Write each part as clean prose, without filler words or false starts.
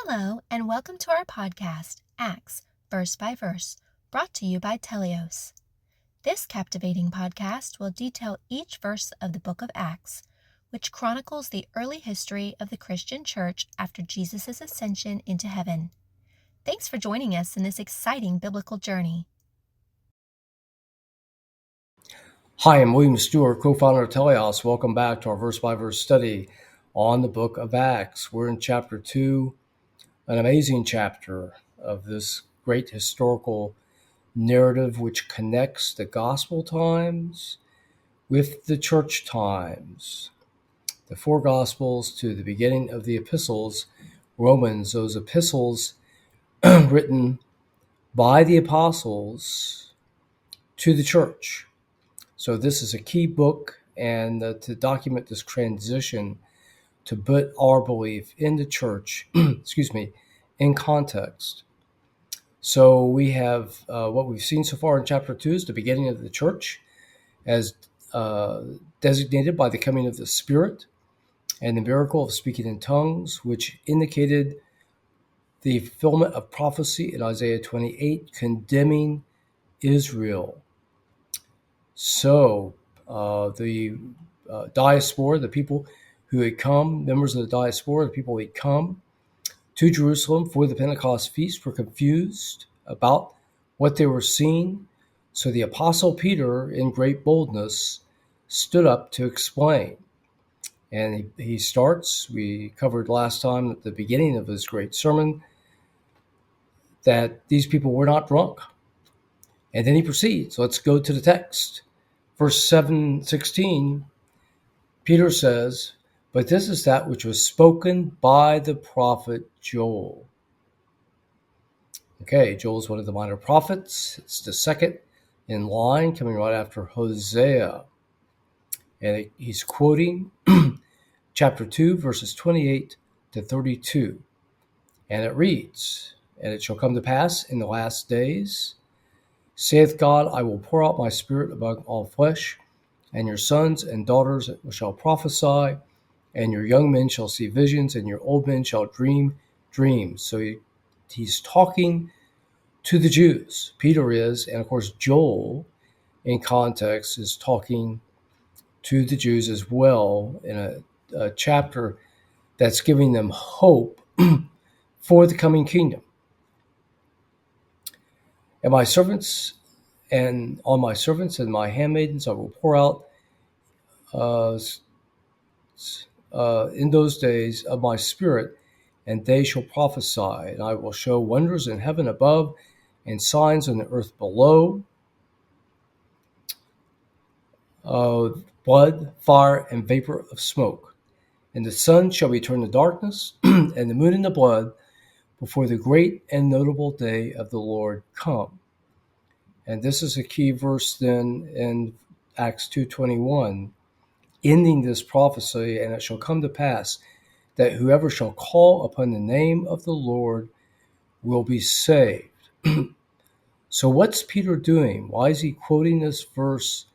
Hello, and welcome to our podcast, Acts, Verse by Verse, brought to you by Teleios. This captivating podcast will detail each verse of the book of Acts, which chronicles the early history of the Christian church after Jesus' ascension into heaven. Thanks for joining us in this exciting biblical journey. Hi, I'm William Stewart, co-founder of Teleios. Welcome back to our verse-by-verse study on the book of Acts. We're in chapter 2, an amazing chapter of this great historical narrative which connects the gospel times with the church times. The four gospels to the beginning of the epistles, Romans, those epistles written by the apostles to the church. So this is a key book, and to document this transition to put our belief in the church, in context. So we have what we've seen so far in chapter 2 is the beginning of the church as designated by the coming of the Spirit and the miracle of speaking in tongues, which indicated the fulfillment of prophecy in Isaiah 28 condemning Israel. So the diaspora, the people who had come, members of the diaspora, the people who had come to Jerusalem for the Pentecost feast were confused about what they were seeing. So the Apostle Peter, in great boldness, stood up to explain. And he starts, we covered last time at the beginning of his great sermon, that these people were not drunk. And then he proceeds. Let's go to the text. Verse 16, Peter says, "But this is that which was spoken by the prophet Joel." Okay, Joel is one of the minor prophets. It's the second in line, coming right after Hosea. And he's quoting chapter 2, verses 28 to 32. And it reads, "And it shall come to pass in the last days, saith God, I will pour out my spirit among all flesh, and your sons and daughters shall prophesy, and your young men shall see visions, and your old men shall dream dreams." So he's talking to the Jews. Peter is, and of course Joel, in context, is talking to the Jews as well in a chapter that's giving them hope for the coming kingdom. And my servants and on my servants and my handmaidens I will pour out in those days of my spirit, and they shall prophesy. And I will show wonders in heaven above and signs on the earth below, blood, fire, and vapor of smoke. And the sun shall be turned to darkness, and the moon into blood, before the great and notable day of the Lord come. And this is a key verse then in Acts 2:21, ending this prophecy, "And it shall come to pass that whoever shall call upon the name of the Lord will be saved." So what's Peter doing? Why is he quoting this verse?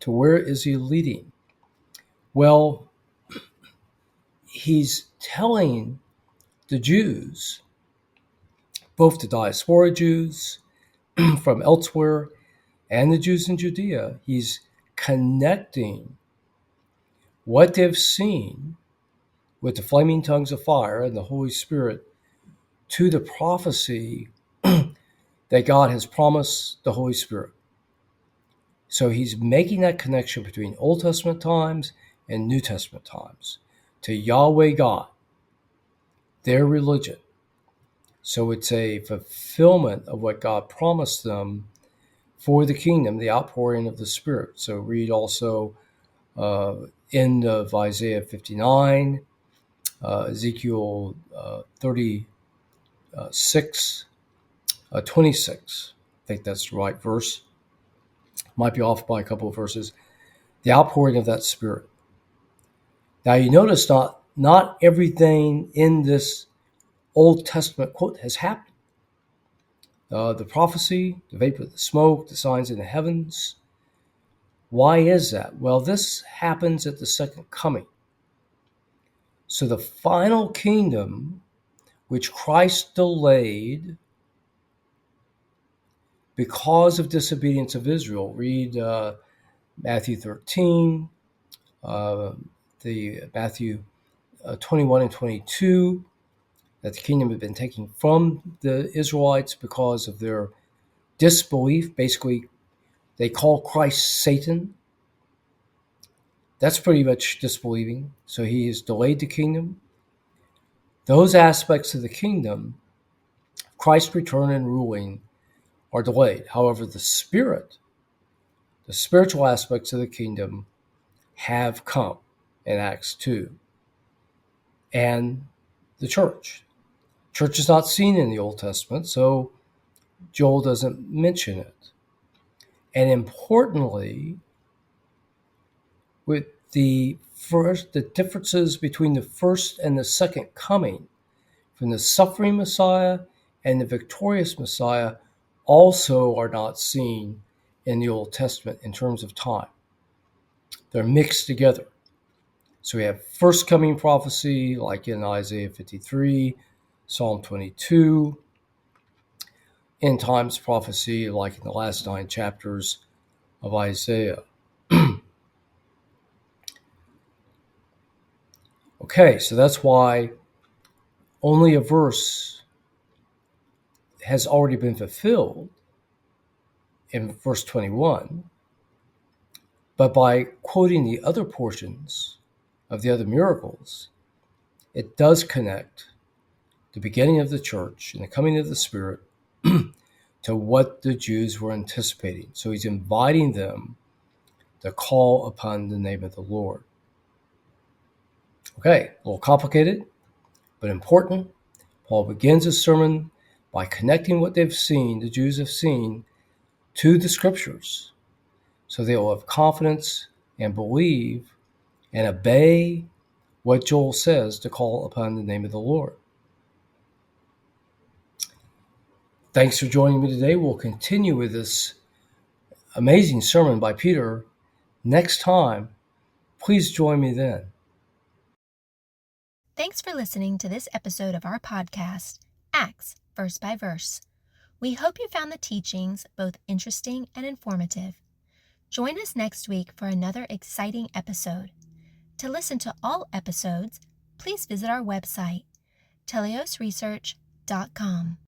To where is he leading? Well, he's telling the Jews, both the diaspora Jews from elsewhere and the Jews in Judea, he's connecting what they've seen with the flaming tongues of fire and the Holy Spirit to the prophecy that God has promised the Holy Spirit. So he's making that connection between Old Testament times and New Testament times to Yahweh God, their religion. So it's a fulfillment of what God promised them for the kingdom, the outpouring of the Spirit. So read also end of Isaiah 59, Ezekiel 36, 26. I think that's the right verse. Might be off by a couple of verses. The outpouring of that Spirit. Now you notice not everything in this Old Testament quote has happened. The prophecy, the vapor, the smoke, the signs in the heavens. Why is that? Well, this happens at the second coming. So the final kingdom which Christ delayed because of disobedience of Israel. Read Matthew 13, the Matthew 21 and 22, that the kingdom had been taken from the Israelites because of their disbelief. Basically, they call Christ Satan. That's pretty much disbelieving. So he has delayed the kingdom. Those aspects of the kingdom, Christ's return and ruling, are delayed. However, the spiritual aspects of the kingdom have come in Acts 2. And the church. Church is not seen in the Old Testament, so Joel doesn't mention it. And importantly, with the differences between the first and the second coming, from the suffering Messiah and the victorious Messiah, also are not seen in the Old Testament in terms of time. They're mixed together. So we have first coming prophecy, like in Isaiah 53, Psalm 22, end times prophecy, like in the last 9 chapters of Isaiah. Okay, so that's why only a verse has already been fulfilled in verse 21, but by quoting the other portions of the other miracles, it does connect the beginning of the church and the coming of the Spirit to what the Jews were anticipating. So he's inviting them to call upon the name of the Lord. Okay, a little complicated, but important. Paul begins his sermon by connecting what they've seen, the Jews have seen, to the scriptures. So they will have confidence and believe and obey what Joel says to call upon the name of the Lord. Thanks for joining me today. We'll continue with this amazing sermon by Peter next time. Please join me then. Thanks for listening to this episode of our podcast, Acts Verse by Verse. We hope you found the teachings both interesting and informative. Join us next week for another exciting episode. To listen to all episodes, please visit our website, teleiosresearch.com.